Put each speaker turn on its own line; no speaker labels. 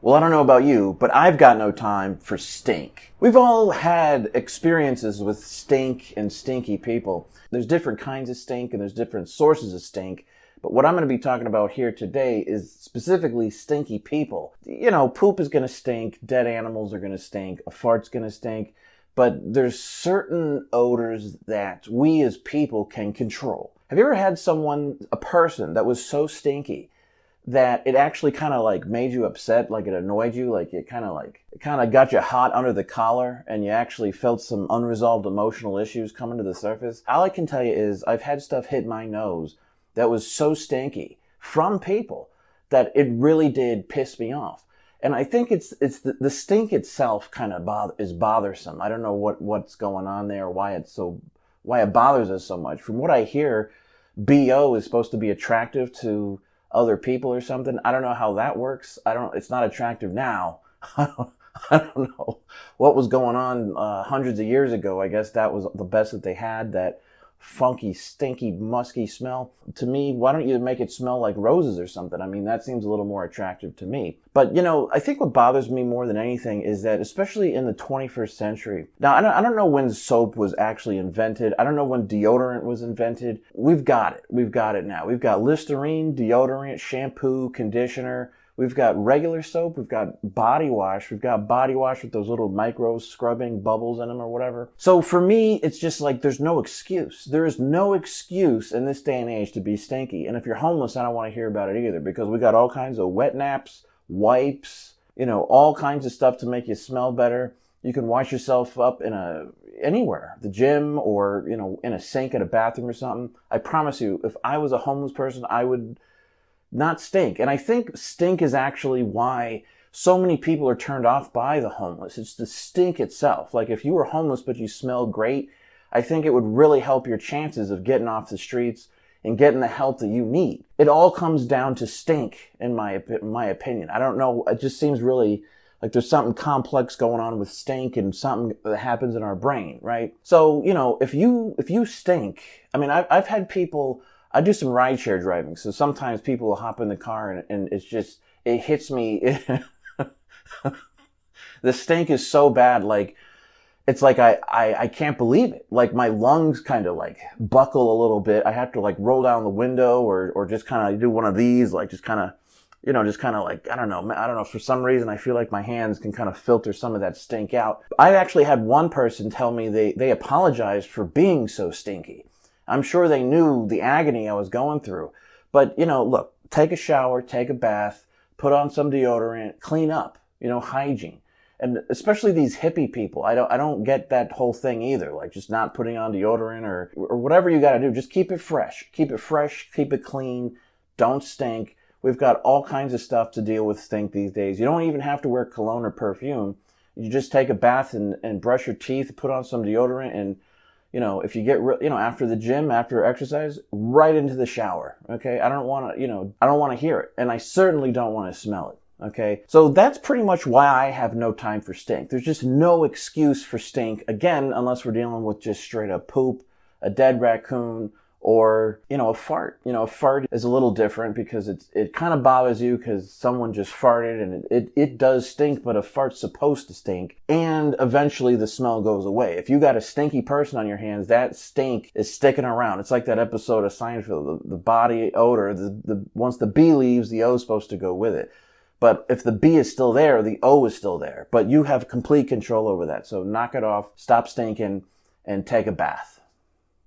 Well, I don't know about you, but I've got no time for stink. We've all had experiences with stink and stinky people. There's different kinds of stink and there's different sources of stink. But what I'm going to be talking about here today is specifically stinky people. You know, poop is going to stink, dead animals are going to stink, a fart's going to stink. But there's certain odors that we as people can control. Have you ever had a person that was so stinky that it actually kind of like made you upset, like it annoyed you, like it kind of got you hot under the collar and you actually felt some unresolved emotional issues coming to the surface? All I can tell you is I've had stuff hit my nose that was so stinky from people that it really did piss me off. And I think it's the stink itself kind of is bothersome. I don't know what's going on there, why it bothers us so much. From what I hear, BO is supposed to be attractive to other people or something. I don't know how that works. It's not attractive now. I don't know what was going on hundreds of years ago. I guess that was the best that they had, that funky, stinky, musky smell. To me, why don't you make it smell like roses or something? I mean, that seems a little more attractive to me. But, you know, I think what bothers me more than anything is that, especially in the 21st century, now, I don't know when soap was actually invented. I don't know when deodorant was invented. We've got it. We've got it now. We've got Listerine, deodorant, shampoo, conditioner. We've got regular soap. We've got body wash. We've got body wash with those little micro scrubbing bubbles in them or whatever. So for me, it's just like there's no excuse. There is no excuse in this day and age to be stinky. And if you're homeless, I don't want to hear about it either, because we got all kinds of wet naps, wipes, you know, all kinds of stuff to make you smell better. You can wash yourself up anywhere, the gym or, you know, in a sink at a bathroom or something. I promise you, if I was a homeless person, I would not stink. And I think stink is actually why so many people are turned off by the homeless. It's the stink itself. Like if you were homeless but you smelled great, I think it would really help your chances of getting off the streets and getting the help that you need. It all comes down to stink, in my opinion. I don't know. It just seems really like there's something complex going on with stink and something that happens in our brain, right? So, you know, if you stink, I mean, I've had people. I do some rideshare driving, so sometimes people will hop in the car and it hits me. The stink is so bad, like, it's like I can't believe it. Like my lungs kind of like buckle a little bit. I have to like roll down the window or just kind of do one of these, like just kind of like, I don't know, for some reason I feel like my hands can kind of filter some of that stink out. I actually had one person tell me they apologized for being so stinky. I'm sure they knew the agony I was going through. But, you know, look, take a shower, take a bath, put on some deodorant, clean up, you know, hygiene. And especially these hippie people, I don't get that whole thing either. Like just not putting on deodorant or whatever you got to do. Just keep it fresh, keep it clean. Don't stink. We've got all kinds of stuff to deal with stink these days. You don't even have to wear cologne or perfume. You just take a bath and brush your teeth, put on some deodorant, and you know, if you get, after the gym, after exercise, right into the shower, okay? I don't want to hear it. And I certainly don't want to smell it, okay? So that's pretty much why I have no time for stink. There's just no excuse for stink, again, unless we're dealing with just straight up poop, a dead raccoon, or, you know, a fart. You know, a fart is a little different because it kind of bothers you because someone just farted and it does stink, but a fart's supposed to stink. And eventually the smell goes away. If you got a stinky person on your hands, that stink is sticking around. It's like that episode of Seinfeld, the body odor, once the B leaves, the O is supposed to go with it. But if the B is still there, the O is still there. But you have complete control over that. So knock it off, stop stinking, and take a bath.